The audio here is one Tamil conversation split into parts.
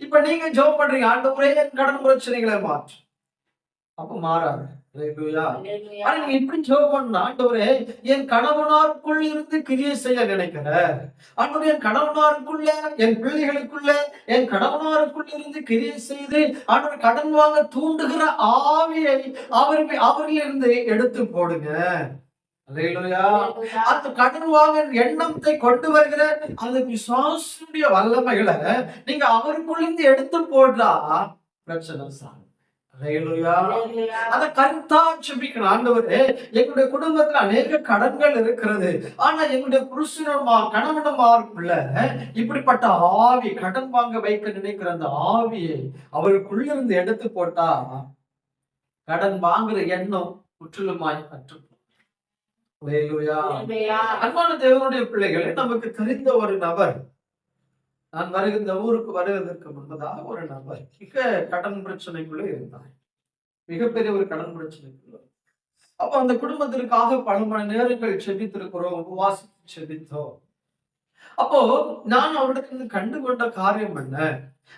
இப்ப நீங்க ஜெபம் பண்றீங்க, ஆண்டவரே என் கடன் பிரச்சனைகளை மாற்று. அப்ப மாறாது. அல்லேலூயா. ஆனா நீங்க இப்படி ஜெபம் பண்ணா, ஆண்டவரே என் கணவனாருக்குள் இருந்து கிரியை செய்ய நினைக்கிறேன். ஆண்டவரே என் கணவனாருக்குள்ள, என் பிள்ளைகளுக்குள்ள, என் கணவனாருக்குள்ள இருந்து கிரியை செய்து ஆண்டவர் கடன் வாங்க தூண்டுகிற ஆவியை அவரிலிருந்து எடுத்து போடுங்க. அல்லேலூயா. அந்த கடன் வாங்க எண்ணத்தை கொண்டு வருகிற அந்த பிசாசுடைய வல்லமைகளை நீங்க அவருக்குள்ள இருந்து எடுத்து போட்டா பிரச்சனை சார். அல்லேலூயா. அத கருத்தா ஜெபிக்கணும். ஆண்டவரே எங்களுடைய குடும்பத்துல அநேக கடன்கள் இருக்கிறது. ஆனா எங்களுடைய புருஷனுமா கணவனுமாருக்குள்ள இப்படிப்பட்ட ஆவி, கடன் வாங்க வைக்க நினைக்கிற அந்த ஆவியை அவருக்குள்ள இருந்து எடுத்து போட்டா கடன் வாங்குற எண்ணம் முற்றிலுமாய் அற்று. அன்பான தேவனுடைய பிள்ளைகளே, நமக்கு தெரிந்த ஒரு நபர், நான் வருகின்ற ஊருக்கு வருவதற்கு முன்பதாக ஒரு நபர் மிக கடன் பிரச்சனைக்குள்ள இருந்தார். மிகப்பெரிய ஒரு கடன் பிரச்சனைக்குள்ள. அப்ப அந்த குடும்பத்திற்காக பல மணி நேரங்கள் செபித்திருக்கிறோம், உபவாசித்து செபித்தோம். அப்போ நான் அவரிடத்துல கண்டு கொண்ட காரியம் என்ன,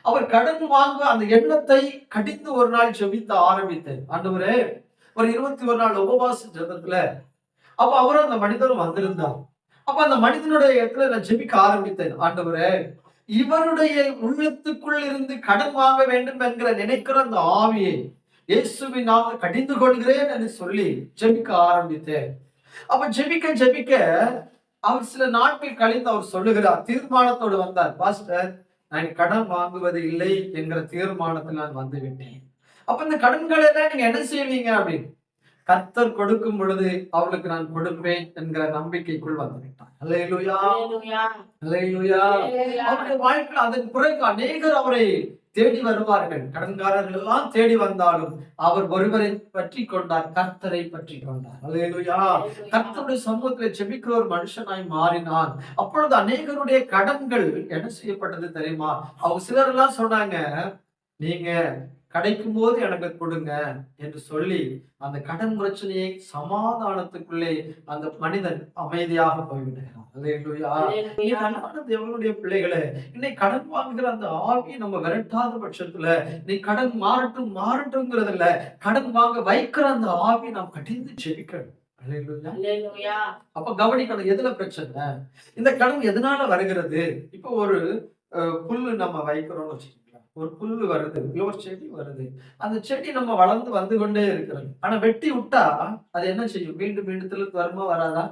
அவர் கடன் வாங்க அந்த எண்ணத்தை கடிந்து ஒரு நாள் செபித்த ஆரம்பித்தேன். ஆண்டவரே, ஒரு 21 நாள் உபவாச ஜெபத்துல அப்ப அவரும் அந்த மனிதரும் வந்திருந்தார். அப்ப அந்த மனிதனுடைய இடத்துல நான் ஜெபிக்க ஆரம்பித்தேன். ஆண்டவரே, இவருடைய உள்ளத்துக்குள் இருந்து கடன் வாங்க வேண்டும் என்கிற நினைக்கிற அந்த ஆவியை இயேசுவின் நாமத்தில் கடிந்து கொள்கிறேன் என்று சொல்லி ஜெபிக்க ஆரம்பித்தேன். அப்ப ஜெபிக்க ஜெபிக்க அவர் சில நாட்கள் கழிந்து அவர் சொல்லுகிறார், தீர்மானத்தோடு வந்தார். பாஸ்டர், நான் கடன் வாங்குவது இல்லை என்கிற தீர்மானத்தில் நான் வந்து விட்டேன். அப்ப இந்த கடன்களை எல்லாம் நீங்க என்ன செய்வீங்க அப்படின்னு, கர்த்தர் கொடுக்கும் பொழுது அவளுக்கு நான் கொடுப்பேன் என்கிற நம்பிக்கைக்குள் வந்துவிட்டான். அல்லேலூயா. அல்லேலூயா. அவருடைய வாழ்க்கையில் அதன் பிறகு அநேகர் அவரை தேடி வருவார்கள். கடன்காரர்கள் எல்லாம் தேடி வந்தாலும் அவர் ஒருவரை பற்றி கொண்டார், கர்த்தரை பற்றி கொண்டார். அல்லேலூயா. கர்த்தருடைய சமூகத்தில் ஜெபிக்கிற ஒரு மனுஷனாய் மாறினான். அப்பொழுது அநேகருடைய கடன்கள் என்ன செய்யப்பட்டது தெரியுமா? அவங்க சிலர் எல்லாம் சொன்னாங்க, நீங்க கிடைக்கும் போது எனக்கு கொடுங்க என்று சொல்லி அந்த கடன் பிரச்சனையை சமாதானத்துக்குள்ளே அந்த மனிதன் அமைதியாக போய்விடுகிறான். தேவனுடைய பிள்ளைகளே, இன்னைக்கு கடன் வாங்குகிற அந்த ஆவியை நம்ம விரட்டாத பட்சத்துல நீ கடன் மாறட்டும்ங்கிறது இல்ல, கடன் வாங்க வைக்கிற அந்த ஆவியை நாம் கடிந்து செபிக்கணும். அப்ப கவனிக்கணும், எதுல பிரச்சனை, இந்த கடன் எதனால வருகிறது. இப்போ ஒரு புல்லு நம்ம வைக்கிறோம்னு வச்சுக்கோங்க, ஒரு புல்லு வருது, ஒரு செடி வருது, அந்த செடி நம்ம வளர்ந்து வந்து கொண்டே இருக்கிறது. ஆனா வெட்டி விட்டா அது என்ன செய்யும், மீண்டும் மீண்டும் வருமா வராதா?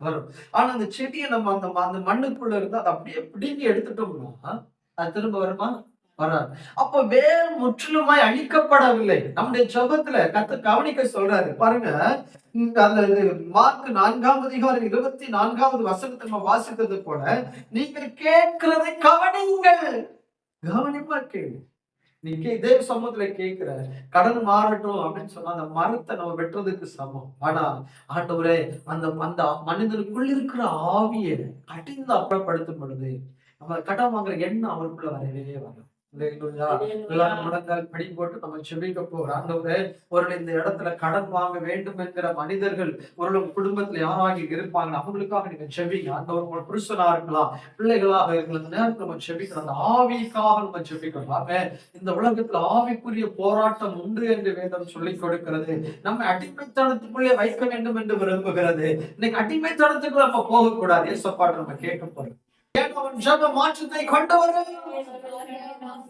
வரும். ஆனா அந்த செடியை நம்ம அந்த மண்ணுக்குள்ள இருந்து அதை அப்படியே பிடிங்கி எடுத்துட்டோம்னா அது திரும்ப வருமா? வராது. அப்ப வேறு முற்றிலுமாய் அழிக்கப்படவில்லை. நம்முடைய ஜெபத்துல கர்த்தர் கவனிக்க சொல்றாரு பாருங்க. அந்த மார்க் 4ஆம் அதிகாரம் 24வது வசனத்தை நம்ம வாசித்தது போல, நீங்கள் கேட்கிறதை கவனியுங்கள். கவனிப்பா கேளு. நீ தேவ சமூகத்துல கேட்கிற கடன் மாறட்டும் அப்படின்னு சொன்னா அந்த மரத்தை நம்ம வெட்டுறதுக்கு சமம். ஆனா ஆண்டவரே, அந்த அந்த மனிதனுக்குள் இருக்கிற ஆவியை கடிந்து அப்புறப்படுத்தும் பொழுது நம்ம கடன் வாங்குற எண்ணம் அவருக்குள்ள வரவே வரும். எல்லாரும் முடங்கால் படி போட்டு நம்ம செபிக்க போறோம். ஆண்டவரே, ஒரு இந்த இடத்துல கடன் வாங்க வேண்டும் என்கிற மனிதர்கள் ஒரு குடும்பத்துல யாராக இருப்பாங்க, அவங்களுக்காக நீங்க செபிங்க. ஆண்டவர் உங்க புருஷனா இருக்கலாம், பிள்ளைகளாக இருக்கலாம், நேரத்துல நம்ம செபிக்கணும். அந்த ஆவிக்காக நம்ம செபிக்கணும். இந்த உலகத்துல ஆவிக்குரிய போராட்டம் உண்டு என்று வேதம் சொல்லிக் கொடுக்கிறது. நம்ம அடிமைத்தனத்துக்குள்ளே வைக்க வேண்டும் என்று விரும்புகிறது. இன்னைக்கு அடிமைத்தனத்துக்குள்ள நம்ம போகக்கூடாது. ஏசப்பாட்டு நம்ம கேட்க போறோம். ஜப மாற்றத்தை கொண்டு வரும்.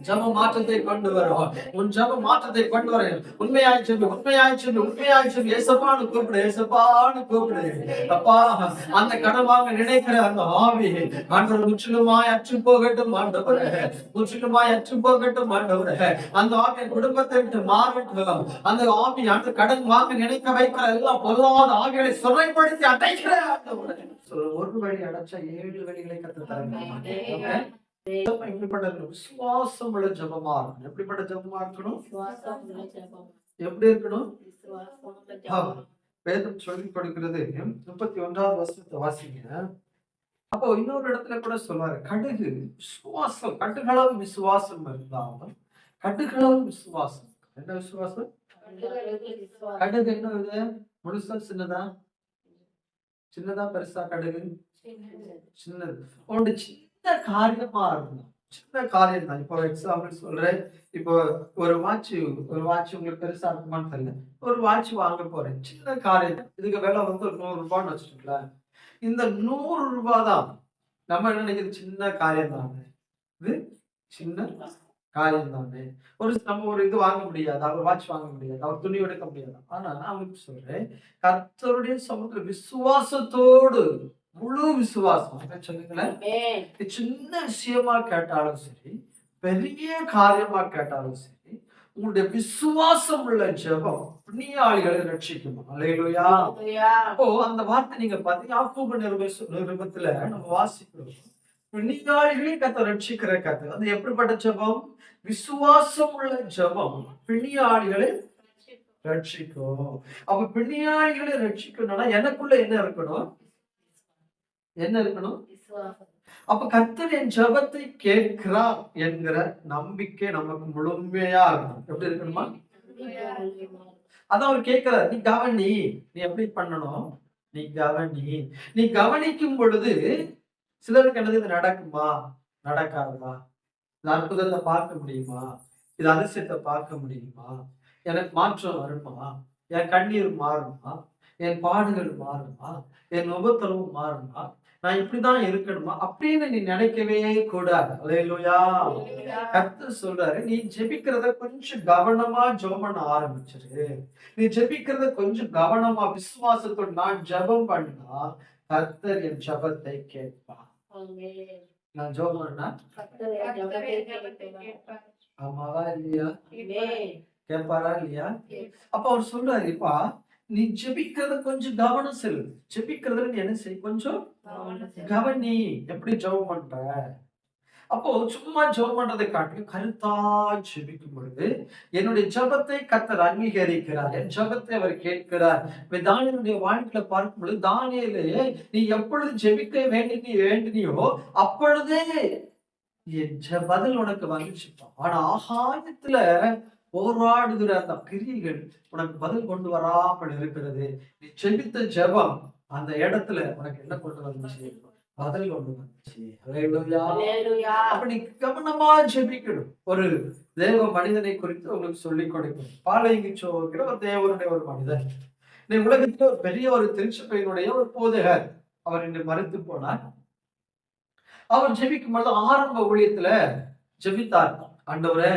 ஜப மாற்றத்தை கொண்டு வரும். உன் ஜப மாற்றத்தை கொண்டு வர உண்மையாய் சொல்லு, உண்மையாய் சொல்லு, உண்மையாய் சொல்லு. ஏசப்பான்னு கூப்பிடு, ஏசப்பான்னு கூப்பிடு. அப்பா, அந்த கடன் வாங்க நினைக்கிற அந்த ஆவி ஆண்டவர் முற்றிலுமாய் அற்று போகட்டும். ஆண்டவரே, முற்றிலுமாய் அற்று போகட்டும். ஆண்டவரே, அந்த ஆவிய குடும்பத்தை விட்டு மாறட்டும். அந்த ஆவி அந்த கடன் வாங்க நினைக்க வைக்கிற எல்லாம் பொல்லாத ஆவிகளை சிறைப்படுத்தி அடைக்கிற ஆண்டவரே, ஒரு வழி அடைச்சா 7 வழிகளை கத்து தரங்க. விசுவாசம் உள்ள ஜபமா இருக்கணும். எப்படிப்பட்ட ஜபமா இருக்கணும்? எப்படி இருக்கணும்? வேதம் சொல்லிக் கொடுக்கிறது 31வது வசனத்தை வாசிங்க. அப்போ இன்னொரு இடத்துல கூட சொல்றாரு, கடுகு விசுவாசம், கடுகளவு விசுவாசம் இருந்தாலும் கடுகளவு விசுவாசம். என்ன விசுவாசம்? கடுகு என்ன இது? முழுசா சின்னதா? சின்னதா பெருசா? கடுகு சின்னது. ஒன்று சின்ன காரியமா இருக்கணும். சின்ன காரியம் தான். இப்போ எக்ஸாம்பிள் சொல்றேன். இப்போ ஒரு வாட்ச் உங்களுக்கு பெருசா இருக்குமான்னு தெரியல. ஒரு வாட்ச் வாங்க போறேன். சின்ன காரியம். இதுக்கு விலை வந்து ஒரு ₹100 வச்சுக்கோங்களேன். இந்த ₹100 தான். நம்ம என்ன நினைக்கிறது சின்ன காரியம் தானே. இது சின்ன காரியம் தானே. நம்ம ஒரு இது வாங்க முடியாதா? ஒரு வாட்ச் வாங்க முடியாதா? ஒரு துணி எடுக்க முடியாதா? ஆனா அவனுக்கு சொல்றேன், கர்த்தருடைய சமூகத்துல விசுவாசத்தோடு முழு விசுவாசம் சொல்லுங்களேன். சின்ன விஷயமா கேட்டாலும் சரி, பெரிய காரியமா கேட்டாலும் சரி, உங்களுடைய விசுவாசம் உள்ள ஜெபம் புண்ணியாளிகளை ரட்சிக்கும். அல்லேலூயா. அப்போ அந்த வார்த்தை நீங்க பாத்தீங்க யாக்கோபு நிருபத்துல நம்ம வாசிக்கிறோம். புண்ணியாளிகளை கர்த்தர் ரட்சிக்கிற கர்த்தர். அது எப்படிப்பட்ட ஜெபம்? விசுவாசம் உள்ள ஜெபம் புண்ணியாளிகளை ரட்சிக்கும். அப்ப புண்ணியாளிகளை ரட்சிக்கணும்னா எனக்குள்ள என்ன இருக்கணும்? என்ன இருக்கணும்? அப்ப கர்த்தர் என் ஜெபத்தை கேட்கிறார் என்கிற நம்பிக்கை நமக்கு முழுமையா இருக்கணும். எப்படி இருக்கணுமா? அதான் அவர் கேட்கிறார். நீ கவனி, நீ எப்படி பண்ணணும்? நீ கவனி. நீ கவனிக்கும் பொழுது சிலருக்கு என்னது இது நடக்குமா நடக்காதா? இந்த அற்புதத்தை பார்க்க முடியுமா? இது அதிசயத்தை பார்க்க முடியுமா? எனக்கு மாற்றம் வருமா? என் கண்ணீர் மாறுமா? என் பாடுகள் மாறுமா? என் உபத்திரவு மாறுமா? நான் இப்படிதான் இருக்கணுமா அப்படின்னு நீ நினைக்கவே கூடாது. அல்லேலூயா. கர்த்தர் சொல்றாரு, நீ ஜெபிக்கிறத கொஞ்சம் கவனமா ஜெபம் பண்ண ஆரம்பிச்சிரு. நீ ஜெபிக்கிறத கொஞ்சம் கவனமா விசுவாசத்தோடு நான் ஜெபம் பண்ணா கர்த்தர் என் ஜெபத்தை கேட்பார். நான் ஜெபம் பண்ணா ஆமாவா இல்லையா? கேட்பாரா இல்லையா? அப்ப அவர் சொல்றாரு, இப்பா நீ ஜெபிக்கிறத கொஞ்சம் கவனம் செலுத்து. ஜெபிக்கிறதுல நீ என்ன செய்? கொஞ்சம் கவனி. எப்படி ஜெபம் பண்ற? அப்போ சும்மா ஜெபம் பண்றதை காட்டிலும் கருத்தா ஜெபிக்கும் பொழுது என்னுடைய ஜெபத்தை கர்த்தர் அங்கீகரிக்கிறார். என் ஜெபத்தை அவர் கேட்கிறார். தானியேலுடைய வாழ்க்கையில பார்க்கும் பொழுது தானியேலே நீ எப்பொழுது ஜெபிக்க வேண்டினியோ அப்பொழுதே என் பதில் உனக்கு வந்துச்சுப்பா. ஆனா ஆகாயத்துல போராடுகிற அந்த கிரியைகள் உனக்கு பதில் கொண்டு வராமல் இருக்கிறது. நீ ஜெபித்த ஜெபம் அந்த இடத்துல உனக்கு என்ன கொண்டு வந்துச்சு? பதில் கொண்டு வந்துச்சு. அப்ப நீ கவனமா ஜெபிக்கணும். ஒரு தேவ மனிதனை குறித்து உங்களுக்கு சொல்லிக் கொடுக்கணும். பாலைங்கிற ஒரு தேவனுடைய ஒரு மனிதன். நீ உலகத்துல ஒரு பெரிய ஒரு திருச்சபையினுடைய ஒரு போதகர். அவர் இன்று மறுத்து போனார். அவர் ஜெபிக்கும் பொழுது ஆரம்ப ஊழியத்துல ஜெபித்தார். ஆண்டவரே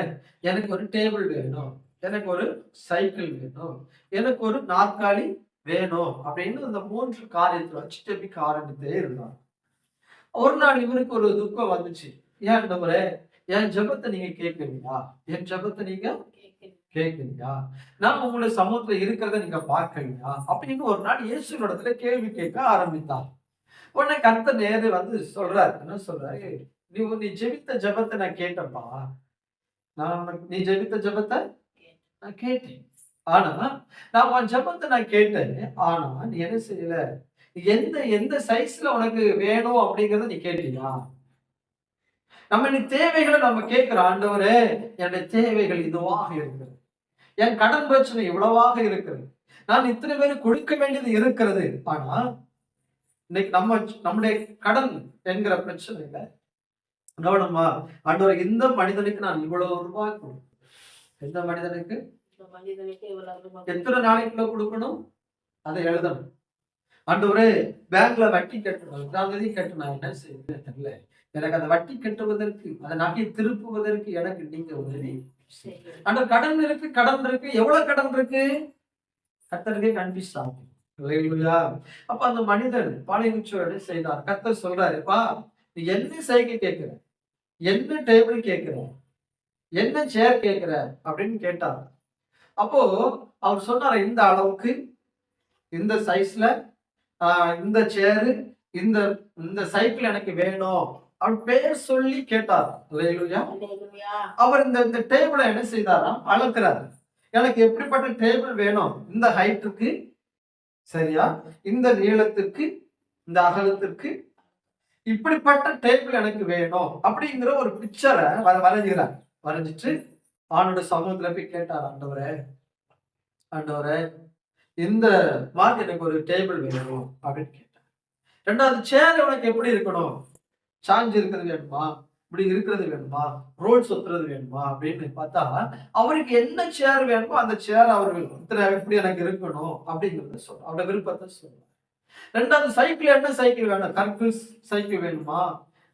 எனக்கு ஒரு டேபிள் வேணும், எனக்கு ஒரு சைக்கிள் வேணும், எனக்கு ஒரு நாற்காலி வேணும் அப்படின்னு அந்த 3 காரியத்தை வச்சு ஜெபிக்க ஆரம்பித்தே இருந்தார். ஒரு நாள் இவருக்கு ஒரு துக்கம் வந்துச்சு. ஏன் ஆண்டவரே என் ஜெபத்தை நீங்க கேட்கலையா? என் ஜெபத்தை நீங்க கேட்கலையா? நான் உங்களுடைய சமூகத்துல இருக்கிறத நீங்க பார்க்கலையா? அப்படின்னு ஒரு நாள் இயேசு இடத்துல கேள்வி கேட்க ஆரம்பித்தார். உடனே கர்த்தர் நேரே வந்து சொல்றாரு. என்ன சொல்றாரு? நீ ஜெபித்த ஜெபத்தை நான் கேட்டப்பா. நீ ஜெபித்த ஜெபத்தை நான் கேட்டேன். ஆனா நான் உன் ஜெபத்தை நான் கேட்டேன். ஆனா நீ என்ன செய்யல? எந்த சைஸ்ல உனக்கு வேணும் அப்படிங்கறத நீ கேட்டியா? நீ தேவைகளை நம்ம கேட்கிற ஆண்டவரே என்னுடைய தேவைகள் இதுவாக இருக்கிறது. என் கடன் பிரச்சனை இவ்வளவாக இருக்கிறது. நான் இத்தனை பேருக்கு கொடுக்க வேண்டியது இருக்கிறது. ஆனா இன்னைக்கு நம்முடைய கடன் என்கிற பிரச்சனை இல்லை. கவனமா ஆண்டவர் இந்த மனிதனுக்கு நான் இவ்வளவு ரூபாய் கொடுக்கணும். எந்த மனிதனுக்கு எத்தனை நாளைக்குள்ள கொடுக்கணும் அதை எழுதணும். ஆண்டவரே பேங்க்ல வட்டி கட்டணும், கட்டணும், என்ன செய்ய தெரியல. எனக்கு அந்த வட்டி கட்டுவதற்கு அந்த நகையை திருப்புவதற்கு எனக்கு நீங்க உதவி. அந்த கடன் இருக்கு எவ்வளவு கடன் இருக்கு கர்த்தருக்கே கன்ஃபியூஸ் ஆகும். அப்ப அந்த மனிதன் பாலைங்குச்சோடு செய்தார். கர்த்தர் சொல்றாருப்பா நீ என்ன சைக்கிள் கேட்கிற, என்ன டேபிள் கேட்கிற, என்ன சேர் கேட்கிற அப்படின்னு கேட்டார். அப்போ அவர் சொன்னார், இந்த அளவுக்கு, இந்த சைஸ்ல, இந்த சேரு, இந்த சைக்கிள் எனக்கு வேணும் அவர் பேர் சொல்லி கேட்டார். அவர் இந்த டேபிளை என்ன செய்தாராம்? அளக்கிறார். எனக்கு எப்படிப்பட்ட டேபிள் வேணும்? இந்த ஹைட்டுக்கு சரியா, இந்த நீளத்திற்கு, இந்த அகலத்திற்கு இப்படிப்பட்ட டேபிள் எனக்கு வேணும் அப்படிங்கிற ஒரு பிக்சரை வரைஞ்சிக்கிறார். வரைஞ்சிட்டு ஆனோட சமூகத்துல போய் கேட்டார், ஆண்டவரே இந்த மாதிரி எனக்கு ஒரு டேபிள் வேணும் அப்படின்னு கேட்டார். ரெண்டாவது சேர் உனக்கு எப்படி இருக்கணும்? சாஞ்சு இருக்கிறது வேணுமா, இப்படி இருக்கிறது வேணுமா, ரோல் சுத்துறது வேணுமா அப்படின்னு பார்த்தா, அவருக்கு என்ன சேர் வேணுமோ அந்த சேர் அவர் இப்படி எனக்கு இருக்கணும் அப்படிங்கிறத சொல்றார். அவரோட விருப்பத்தை சொல்றார். ரெண்டாவது சைக்கிள், என்ன சைக்கிள் வேணும்? கர்பிஸ் சைக்கிள் வேணுமா,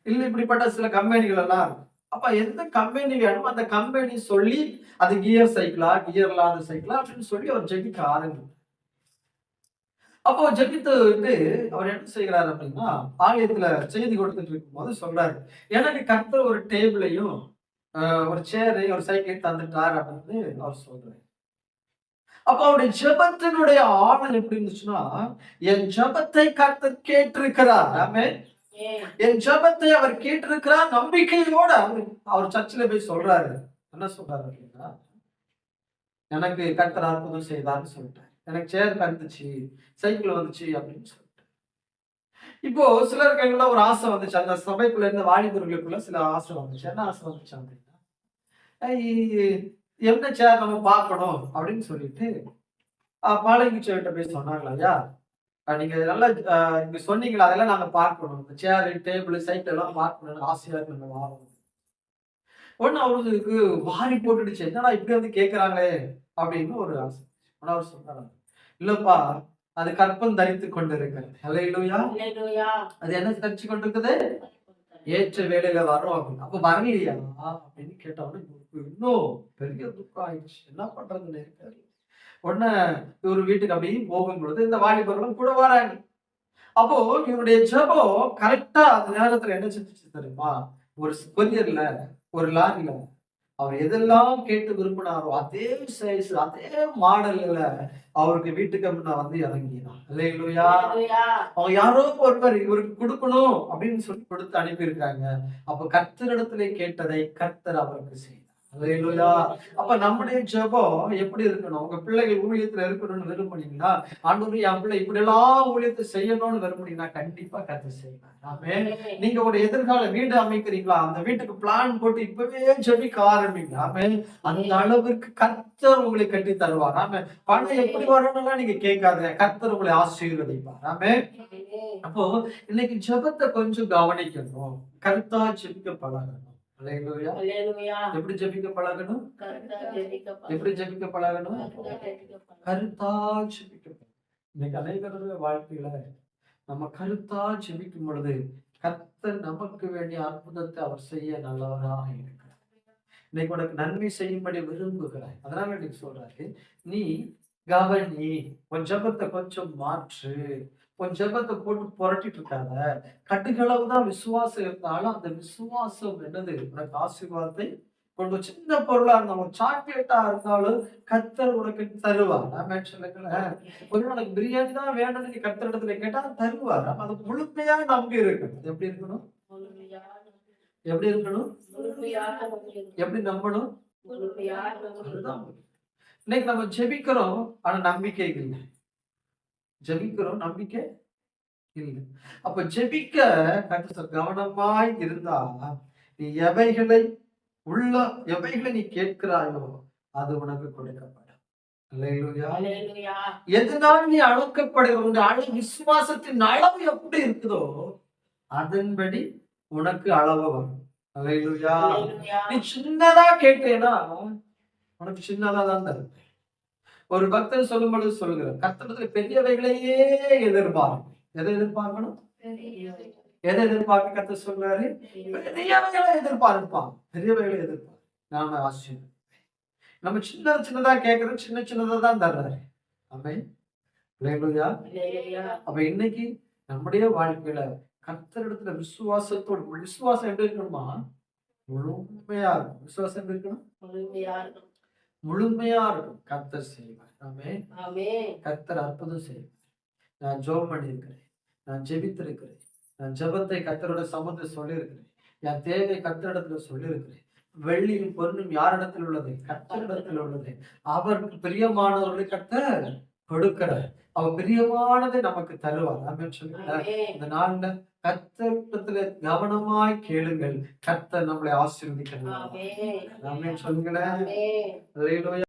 இல்ல இப்படிப்பட்ட சில கம்பெனிகள் எல்லாம் இருக்கு. அப்ப எந்த கம்பெனி வேணுமோ அந்த கம்பெனி சொல்லி அது கியர் சைக்கிளா, கியர் இல்லாத சைக்கிளா அப்படின்னு சொல்லி அவர் ஜெபிக்க ஆரம்பிக்கும். அப்போ ஜெபித்துட்டு அவர் என்ன செய்கிறார் அப்படின்னா, ஆலயத்துல செய்தி கொடுத்துட்டு இருக்கும் போது சொல்றாரு, எனக்கு கர்த்தர் ஒரு டேபிளையும் ஒரு சேரையும் ஒரு சைக்கிளையும் தந்துட்டார் அப்படின்னு அவர் சொல்றாரு. அப்ப அவருடைய ஜெபத்தினுடைய ஆழம் எப்படி இருந்துச்சுன்னா, என் ஜெபத்தை கர்த்தர் கேட்டிருக்கிறார். ஆமென். என் ஜெபத்தை அவர் கேட்டிருக்கிறார். நம்பிக்கையோட அவர் சர்ச்சில் போய் சொல்றாரு. என்ன சொல்றாரு அப்படின்னா, எனக்கு கர்த்தர் அற்புதம் செய்தார்னு சொல்லிட்டார். எனக்கு சேர் வந்துச்சு, சைக்கிள் வந்துச்சு அப்படின்னு சொல்லிட்டு. இப்போ சிலர் கையில ஒரு ஆசை வந்துச்சு. அந்த சபைக்குள்ள இருந்த வாலிபர்களுக்குள்ள சில ஆசை வந்துச்சு. என்ன ஆசை வந்துச்சு அப்படின்னா, என்ன சேர் நம்ம பார்க்கணும் அப்படின்னு சொல்லிட்டு பாலகிச்சவர்கிட்ட போய் சொன்னாங்களா, ஐயா நீங்க நல்லா இங்க சொன்னீங்களா, அதெல்லாம் நாங்க பார்க்கணும். இந்த சேர், டேபிள், சைக்கிள் எல்லாம் பார்க்கணும்னு ஆசையா இருக்கு. நம்ம வாரம் ஒண்ணு அவருக்கு வாரி போட்டுடுச்சு. என்னடா இப்படி வந்து கேட்கிறாங்களே அப்படின்னு ஒரு ஆசை. ஆனா அவர் சொன்னாங்க, இல்லப்பா அது கற்பம் தரித்து கொண்டிருக்கிறது. ஹல்லேலூயா. அது என்ன தரிச்சு கொண்டிருக்குது? ஏற்ற வேலையில வரும் அப்படின்னு. அப்ப வரலையா அப்படின்னு கேட்டவொடனே இன்னும் பெரிய துக்கம் ஆயிடுச்சு. என்ன பண்றதுன்னு இருக்காரு. உடனே இவரு வீட்டுக்கு அப்படியே போகும் பொழுது இந்த வாலிபர்களும் கூட வராங்க. அப்போ இவருடைய ஜெபம் கரெக்டா அந்த நேரத்துல என்ன செஞ்சுச்சு தெரியுமா? ஒரு கொரியர்ல, ஒரு லாரில அவர் எதெல்லாம் கேட்டு விரும்பினாரோ அதே சைஸ், அதே மாடல்ல அவருக்கு வீட்டுக்கு முன்ன வந்து இறங்கினான். அல்லேலூயா. அவங்க யாரோ ஒருவர் இவருக்கு கொடுக்கணும் அப்படின்னு சொல்லி கொடுத்து அனுப்பியிருக்காங்க. அப்ப கர்த்தரிடத்திலே கேட்டதை கர்த்தர் அவருக்கு செய்தார். அல்லேலூயா. அப்ப நம்முடைய ஜெபம் எப்படி இருக்கணும்? உங்க பிள்ளைகள் ஊழியத்துல இருக்கணும்னு விரும்புனீங்கன்னா, ஆண்டவரே என் பிள்ளை இப்படி எல்லாம் ஊழியத்தை செய்யணும்னு விரும்புனீங்கன்னா கண்டிப்பா கர்த்தர் செய்வார். ஆமென். நீங்க ஒரு எதிர்கால வீடு அமைக்கிறீங்களா, அந்த வீட்டுக்கு பிளான் போட்டு இப்பவே ஜெபிக்க ஆரம்பிங்க. ஆமென். அந்த அளவுக்கு கர்த்தர் உங்களை கட்டி தருவார். ஆமென். பணம் எப்படி வரணும்லாம் நீங்க கேட்காதீங்க, கர்த்தர் உங்களை ஆசீர்வதிப்பார். ஆமென். அப்போ இன்னைக்கு ஜெபத்தை கொஞ்சம் கவனிக்கணும். கருத்தா ஜெபிக்க பழகணும். எப்படி ஜெபிக்க பழகணும்? எப்படி ஜெபிக்க பழகணும்? கருத்தா ஜெபிக்க. இன்னைக்கு அநேகருடைய வாழ்க்கையில நம்ம கருத்தா ஜெபிக்கும் பொழுது கர்த்தர் நமக்கு வேண்டிய அற்புதத்தை அவர் செய்ய நல்லவராக இருக்கிறார். இன்னைக்கு உனக்கு நன்மை செய்யும்படி விரும்புகிறாய். அதனால இன்னைக்கு சொல்றாரு, நீ கவனி, உன் ஜெபத்தை கொஞ்சம் மாற்று, உன் ஜெபத்தை போட்டு புரட்டிட்டு இருக்காத. கட்டுகளவு தான் விசுவாசம் இருந்தாலும் அந்த விசுவாசம் என்னது உனக்கு ஆசீர்வாதத்தை கொண்டு. சின்ன பொருளா இருந்தாலும், சாக்லேட்டா இருந்தாலும் கர்த்தர் உனக்கு தருவார். நான் சொல்லுங்களேன், ஒரு உனக்கு பிரியாணி தான் வேணும்னு நீ கர்த்தர் இடத்துல கேட்டா தருவார். அது முழுமையா நம்பி இருக்கணும். எப்படி இருக்கணும்? எப்படி இருக்கணும்? எப்படி நம்பணும்? இன்னைக்கு நம்ம ஜெபிக்கிறோம், ஆனா நம்பிக்கை இல்லை. ஜெபிக்கிறோம், நம்பிக்கை இல்லை. அப்ப ஜெபிக்க கவனமாய் இருந்தா நீ எவைகளை நீ கேட்கிறாயோ அது உனக்கு கொடுக்கப்படும். எதனால் நீ அளக்கப்படுகிற விசுவாசத்தின் அளவு எப்படி இருக்குதோ அதன்படி உனக்கு அளவு வரும். அல்லேலூயா. நீ சின்னதா கேட்டேன்னா உனக்கு சின்னதா தான் தரும். ஒரு பக்தர் சொல்லும் பொழுது சொல்லுகிறார், கர்த்தரிடத்துல பெரியவைகளையே எதிர்பார்க்கணும். எதை எதிர்பார்க்கணும்? எதை எதிர்பார்க்க கர்த்தர் சொல்றாரு? பெரியவைகளை எதிர்பார்ப்பான். பெரியவைகளை எதிர்பார்க்க நாம ஆசீர்வாதம். நம்ம சின்னதா கேட்கறது, சின்னதா தான் தர்றாரு. ஆமென். அல்லேலூயா. அப்ப இன்னைக்கு நம்முடைய வாழ்க்கையில கர்த்தரிடத்துல விசுவாசத்தோடு, விசுவாசம் எப்படி இருக்கணுமா? முழுமையா இருக்கும். விசுவாசம் எப்படி இருக்கணும்? முழுமையா இருக்கும். கர்த்தர் செய்வார். ஆமென். கர்த்தர் அற்புதம் செய்வார். நான் ஜெபம் பண்ணியிருக்கிறேன், நான் ஜெபித்திருக்கிறேன், நான் ஜெபத்தை கர்த்தரோட சமூகத்தில் சொல்லியிருக்கிறேன், என் தேவை கர்த்தரிடத்துல சொல்லியிருக்கிறேன். வெள்ளியும் பொன்னும் யாரிடத்தில் உள்ளது? கர்த்தரிடத்தில் உள்ளது. அவருக்கு பிரியமானவர்களை கர்த்தர் கொடுக்கிறார். அவர் பிரியமானதை நமக்கு தருவார். ஆமென் சொல்லுங்க. இந்த நாள்ல கர்த்தரிடத்துல கவனமாய் கேளுங்கள், கர்த்தர் நம்மளை ஆசீர்வதிக்கிறார். ஆமென் சொல்லுங்களேன்.